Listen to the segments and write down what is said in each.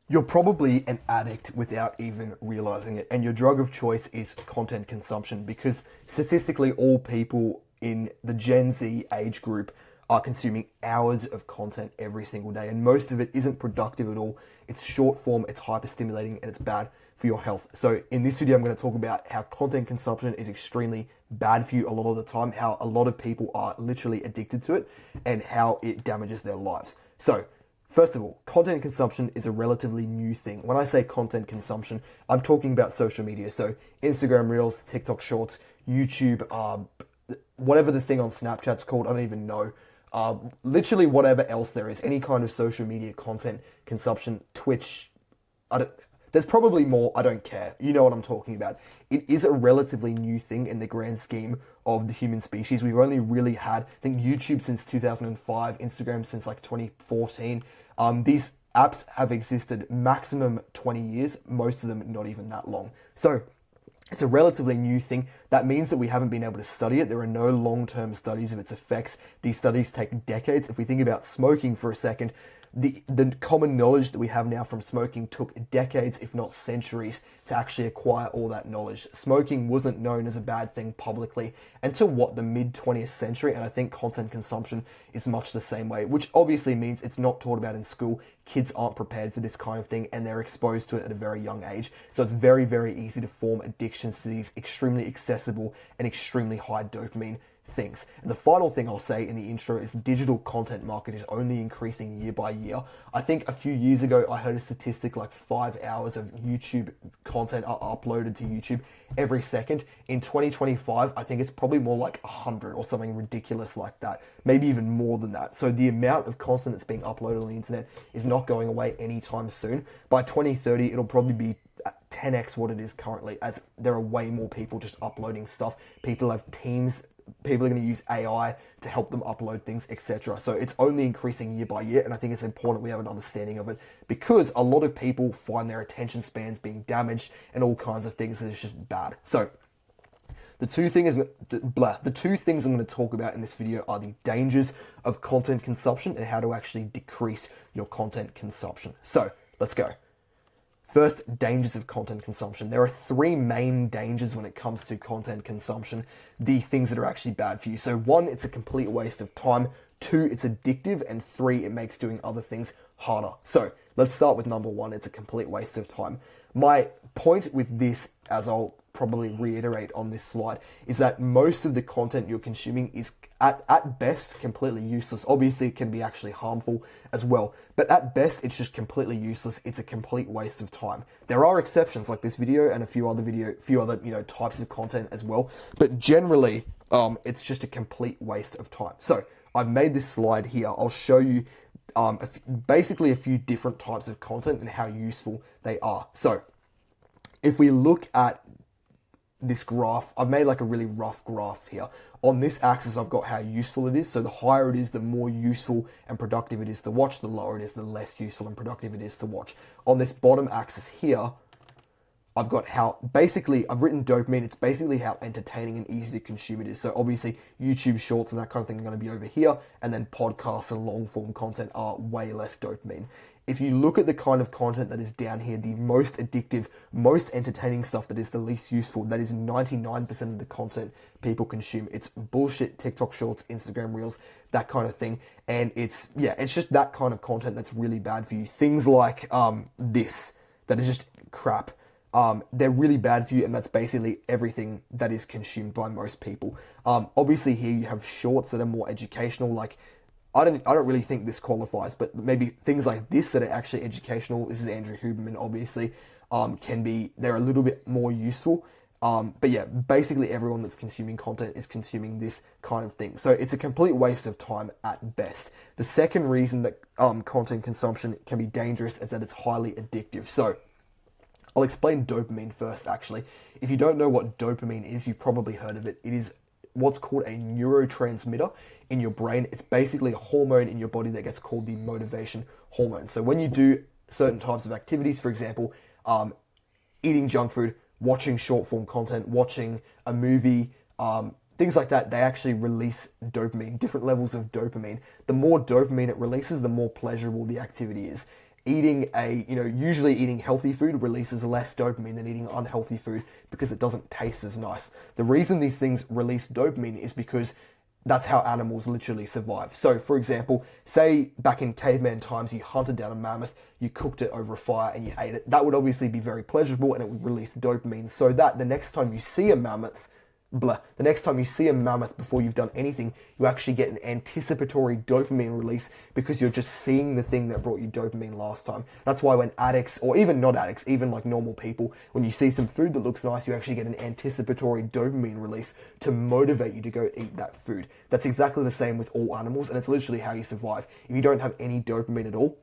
You're probably an addict without even realizing it, and your drug of choice is content consumption because statistically, all people in the Gen Z age group are consuming hours of content every single day, and most of it isn't productive at all. It's short form, it's hyper stimulating, and it's bad for your health. So, in this video, I'm going to talk about how content consumption is extremely bad for you a lot of the time, how a lot of people are literally addicted to it, and how it damages their lives. So, first of all, content consumption is a relatively new thing. When I say content consumption, I'm talking about social media. So Instagram Reels, TikTok Shorts, YouTube, whatever the thing on Snapchat's called, I don't even know. Literally whatever else there is, any kind of social media content consumption, Twitch, there's probably more, I don't care. You know what I'm talking about. It is a relatively new thing in the grand scheme of the human species. We've only really had, I think, YouTube since 2005, Instagram since like 2014. These apps have existed maximum 20 years, most of them not even that long. So it's a relatively new thing. That means that we haven't been able to study it. There are no long-term studies of its effects. These studies take decades. If we think about smoking for a second, the common knowledge that we have now from smoking took decades, if not centuries, to actually acquire all that knowledge. Smoking wasn't known as a bad thing publicly until the mid 20th century, and I think content consumption is much the same way, which obviously means it's not taught about in school. Kids aren't prepared for this kind of thing, and they're exposed to it at a very young age. So it's very, very easy to form addictions to these extremely accessible and extremely high dopamine things. And the final thing I'll say in the intro is digital content market is only increasing year by year. I think a few years ago I heard a statistic like 5 hours of YouTube content are uploaded to YouTube every second. In 2025, I think it's probably more like 100 or something ridiculous like that, maybe even more than that. So the amount of content that's being uploaded on the internet is not going away anytime soon. By 2030, it'll probably be 10x what it is currently, as there are way more people just uploading stuff. People have teams. People are going to use AI to help them upload things, etc. So it's only increasing year by year, and I think it's important we have an understanding of it because a lot of people find their attention spans being damaged and all kinds of things that is just bad. So the two things I'm going to talk about in this video are the dangers of content consumption and how to actually decrease your content consumption. So let's go. First, dangers of content consumption. There are three main dangers when it comes to content consumption, the things that are actually bad for you. So one, it's a complete waste of time. Two, it's addictive. And three, it makes doing other things harder. So let's start with number one, it's a complete waste of time. My point with this, as I'll probably reiterate on this slide, is that most of the content you're consuming is at best completely useless. Obviously it can be actually harmful as well, but at best it's just completely useless. It's a complete waste of time. There are exceptions like this video and a few other types of content as well, but generally it's just a complete waste of time. So I've made this slide here. I'll show you basically a few different types of content and how useful they are. So if we look at this graph, I've made like a really rough graph here. On this axis, I've got how useful it is. So the higher it is, the more useful and productive it is to watch. The lower it is, the less useful and productive it is to watch. On this bottom axis here, I've got how, basically, I've written dopamine. It's basically how entertaining and easy to consume it is. So obviously, YouTube Shorts and that kind of thing are going to be over here. And then podcasts and long form content are way less dopamine. If you look at the kind of content that is down here, the most addictive, most entertaining stuff that is the least useful, that is 99% of the content people consume. It's bullshit, TikTok Shorts, Instagram Reels, that kind of thing. And it's just that kind of content that's really bad for you. Things like this, that is just crap. They're really bad for you, and that's basically everything that is consumed by most people. Obviously here you have shorts that are more educational, like I don't really think this qualifies, but maybe things like this that are actually educational, this is Andrew Huberman obviously, they're a little bit more useful. But yeah, basically everyone that's consuming content is consuming this kind of thing. So it's a complete waste of time at best. The second reason that content consumption can be dangerous is that it's highly addictive. So I'll explain dopamine first, actually. If you don't know what dopamine is, you've probably heard of it. It is what's called a neurotransmitter in your brain. It's basically a hormone in your body that gets called the motivation hormone. So when you do certain types of activities, for example, eating junk food, watching short form content, watching a movie, things like that, they actually release dopamine, different levels of dopamine. The more dopamine it releases, the more pleasurable the activity is. usually eating healthy food releases less dopamine than eating unhealthy food because it doesn't taste as nice. The reason these things release dopamine is because that's how animals literally survive. So, for example, say back in caveman times, you hunted down a mammoth, you cooked it over a fire and you ate it. That would obviously be very pleasurable and it would release dopamine so that the next time you see a mammoth, before you've done anything, you actually get an anticipatory dopamine release because you're just seeing the thing that brought you dopamine last time. That's why when addicts, or even not addicts, even like normal people, when you see some food that looks nice, you actually get an anticipatory dopamine release to motivate you to go eat that food. That's exactly the same with all animals, and it's literally how you survive. If you don't have any dopamine at all,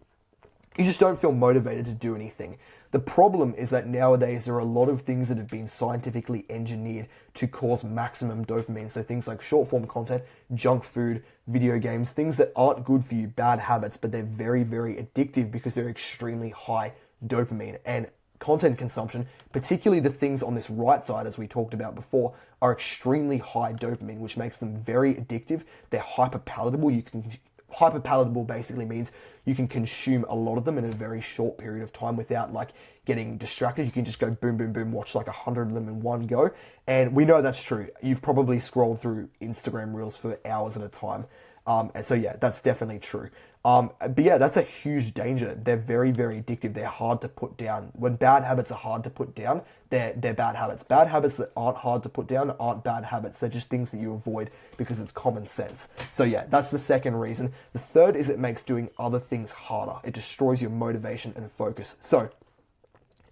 you just don't feel motivated to do anything. The problem is that nowadays there are a lot of things that have been scientifically engineered to cause maximum dopamine. So things like short form content, junk food, video games, things that aren't good for you, bad habits, but they're very, very addictive because they're extremely high dopamine. And content consumption, particularly the things on this right side, as we talked about before, are extremely high dopamine, which makes them very addictive. They're hyperpalatable. Hyperpalatable basically means you can consume a lot of them in a very short period of time without like getting distracted. You can just go boom, boom, boom, watch like 100 of them in one go. And we know that's true. You've probably scrolled through Instagram Reels for hours at a time. And so yeah, that's definitely true. But yeah, that's a huge danger. They're very, very addictive. They're hard to put down. When bad habits are hard to put down, they're bad habits. Bad habits that aren't hard to put down aren't bad habits. They're just things that you avoid because it's common sense. So yeah, that's the second reason. The third is it makes doing other things harder. It destroys your motivation and focus. So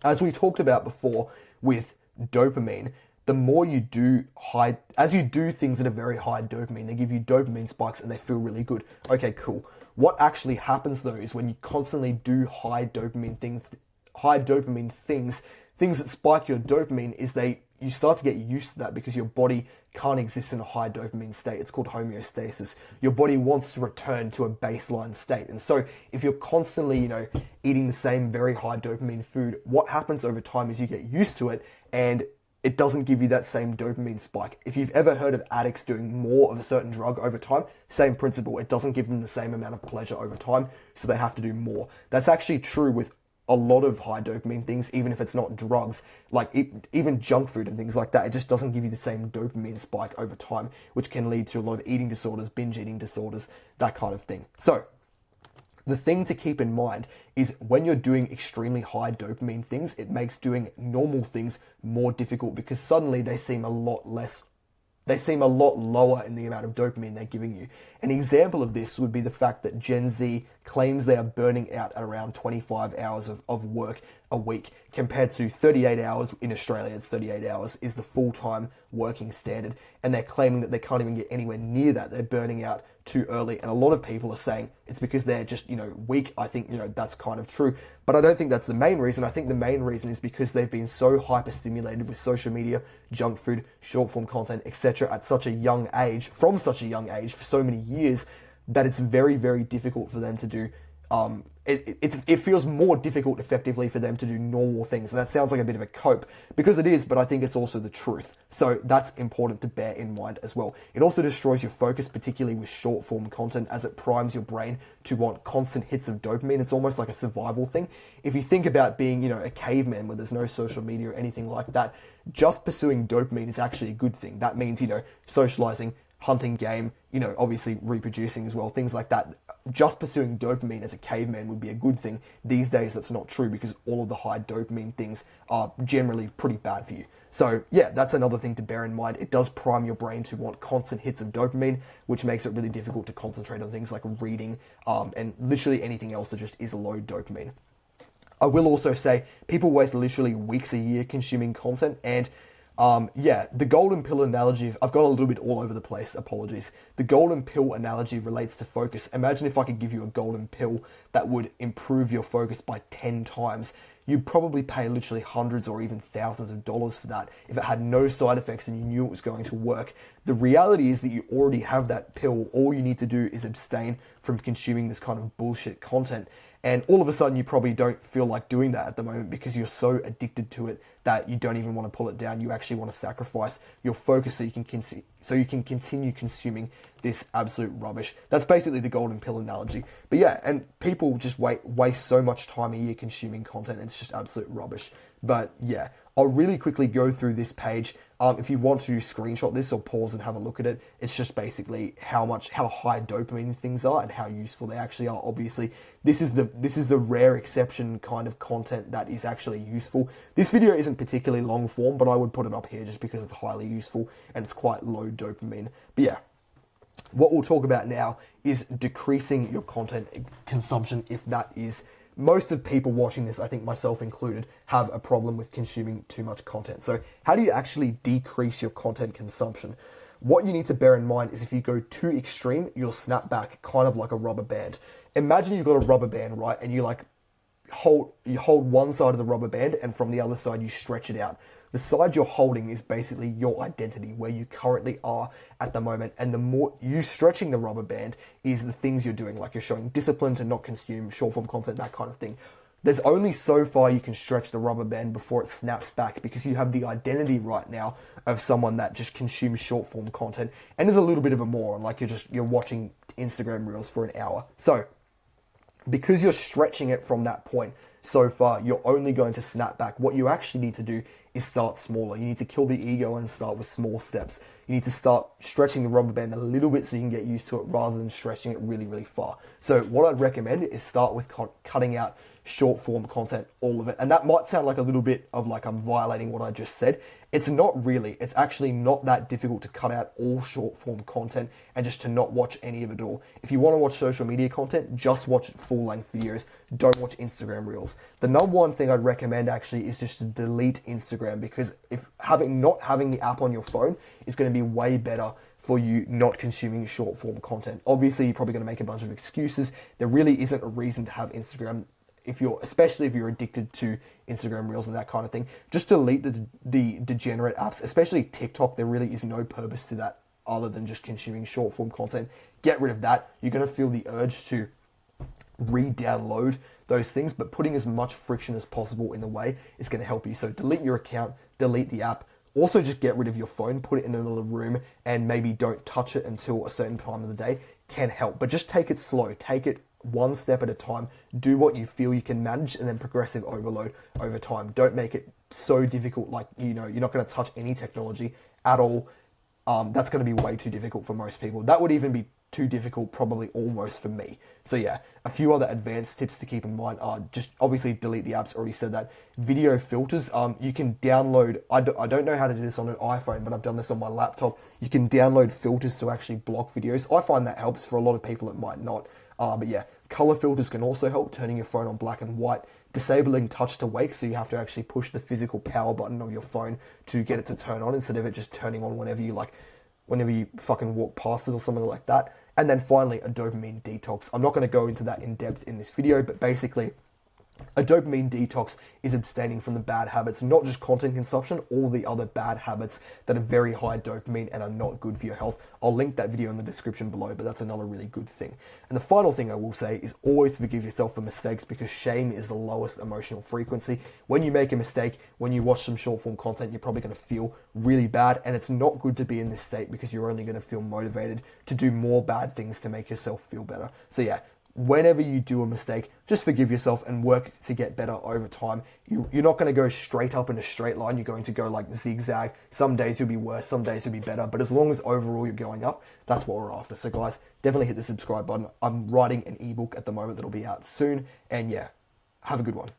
as we talked about before with dopamine, the more you do as you do things that are very high dopamine, they give you dopamine spikes and they feel really good. Okay, cool. What actually happens though is when you constantly do high dopamine things that spike your dopamine, is you start to get used to that because your body can't exist in a high dopamine state. It's called homeostasis. Your body wants to return to a baseline state. And so if you're constantly, eating the same very high dopamine food, what happens over time is you get used to it and it doesn't give you that same dopamine spike. If you've ever heard of addicts doing more of a certain drug over time, same principle. It doesn't give them the same amount of pleasure over time, so they have to do more. That's actually true with a lot of high dopamine things, even if it's not drugs, like even junk food and things like that. It just doesn't give you the same dopamine spike over time, which can lead to a lot of eating disorders, binge eating disorders, that kind of thing. So the thing to keep in mind is when you're doing extremely high dopamine things, it makes doing normal things more difficult because suddenly they seem a lot lower in the amount of dopamine they're giving you. An example of this would be the fact that Gen Z claims they are burning out at around 25 hours of work a week compared to 38 hours in Australia. It's 38 hours is the full-time working standard. And they're claiming that they can't even get anywhere near that. They're burning out too early. And a lot of people are saying it's because they're just, weak. I think, that's kind of true. But I don't think that's the main reason. I think the main reason is because they've been so hyper-stimulated with social media, junk food, short-form content, etc. at such a young age, from such a young age, for so many years, that it's very, very difficult for them to do. It feels more difficult effectively for them to do normal things. And that sounds like a bit of a cope because it is, but I think it's also the truth. So that's important to bear in mind as well. It also destroys your focus, particularly with short form content, as it primes your brain to want constant hits of dopamine. It's almost like a survival thing. If you think about being, a caveman where there's no social media or anything like that, just pursuing dopamine is actually a good thing. That means, socializing, hunting game, obviously reproducing as well, things like that. Just pursuing dopamine as a caveman would be a good thing. These days, that's not true because all of the high dopamine things are generally pretty bad for you. So yeah, that's another thing to bear in mind. It does prime your brain to want constant hits of dopamine, which makes it really difficult to concentrate on things like reading and literally anything else that just is low dopamine. I will also say people waste literally weeks a year consuming content, and the golden pill analogy, I've gone a little bit all over the place, apologies. The golden pill analogy relates to focus. Imagine if I could give you a golden pill that would improve your focus by 10 times. You'd probably pay literally hundreds or even thousands of dollars for that if it had no side effects and you knew it was going to work. The reality is that you already have that pill. All you need to do is abstain from consuming this kind of bullshit content. And all of a sudden, you probably don't feel like doing that at the moment because you're so addicted to it that you don't even want to pull it down. You actually want to sacrifice your focus so you can so you can continue consuming this absolute rubbish. That's basically the golden pill analogy. But yeah, and people just waste so much time a year consuming content. It's just absolute rubbish. But yeah, I'll really quickly go through this page. If you want to screenshot this or pause and have a look at it, it's just basically how high dopamine things are and how useful they actually are. Obviously, this is the rare exception kind of content that is actually useful. This video isn't particularly long form, but I would put it up here just because it's highly useful and it's quite low dopamine. But yeah, what we'll talk about now is decreasing your content consumption. If that is, most of people watching this, I think myself included, have a problem with consuming too much content. So how do you actually decrease your content consumption? What you need to bear in mind is if you go too extreme, you'll snap back kind of like a rubber band. Imagine you've got a rubber band, right? And you hold one side of the rubber band and from the other side you stretch it out. The side you're holding is basically your identity, where you currently are at the moment. And the more you stretching the rubber band is the things you're doing, like you're showing discipline to not consume short form content, that kind of thing. There's only so far you can stretch the rubber band before it snaps back, because you have the identity right now of someone that just consumes short form content and is a little bit of a moron, like you're watching Instagram reels for an hour. So because you're stretching it from that point so far, you're only going to snap back. What you actually need to do is start smaller. You need to kill the ego and start with small steps. You need to start stretching the rubber band a little bit so you can get used to it rather than stretching it really, really far. So what I'd recommend is start with cutting out short form content, all of it. And that might sound like a little bit of like I'm violating what I just said. It's not really. It's actually not that difficult to cut out all short form content and just to not watch any of it all. If you want to watch social media content, just watch full length videos. Don't watch Instagram reels. The number one thing I'd recommend actually is just to delete Instagram, because if not having the app on your phone is going to be way better for you not consuming short form content. Obviously, you're probably going to make a bunch of excuses. There really isn't a reason to have Instagram. Especially if you're addicted to Instagram reels and that kind of thing, just delete the degenerate apps, especially TikTok. There really is no purpose to that other than just consuming short form content. Get rid of that. You're going to feel the urge to re-download those things, but putting as much friction as possible in the way is going to help you. So delete your account, delete the app. Also, just get rid of your phone, put it in another room, and maybe don't touch it until a certain time of the day can help. But just take it slow. Take it one step at a time. Do what you feel you can manage, and then progressive overload over time. Don't make it so difficult, like, you're not going to touch any technology at all. That's going to be way too difficult for most people. That would even be too difficult probably almost for me. So yeah, a few other advanced tips to keep in mind are just obviously delete the apps. Already said that. Video filters, you can download, I don't know how to do this on an iPhone, but I've done this on my laptop. You can download filters to actually block videos. I find that helps. For a lot of people it might not. But yeah, color filters can also help, turning your phone on black and white, disabling touch to wake, so you have to actually push the physical power button of your phone to get it to turn on instead of it just turning on whenever you fucking walk past it or something like that. And then finally, a dopamine detox. I'm not going to go into that in depth in this video, but basically, a dopamine detox is abstaining from the bad habits, not just content consumption, all the other bad habits that are very high dopamine and are not good for your health. I'll link that video in the description below, but that's another really good thing. And the final thing I will say is always forgive yourself for mistakes, because shame is the lowest emotional frequency. When you make a mistake, when you watch some short form content, you're probably going to feel really bad, and it's not good to be in this state, because you're only going to feel motivated to do more bad things to make yourself feel better. So yeah, whenever you do a mistake, just forgive yourself and work to get better over time. You're not going to go straight up in a straight line. You're going to go like zigzag. Some days you'll be worse, some days you'll be better. But as long as overall you're going up, that's what we're after. So guys, definitely hit the subscribe button. I'm writing an ebook at the moment that'll be out soon. And yeah, have a good one.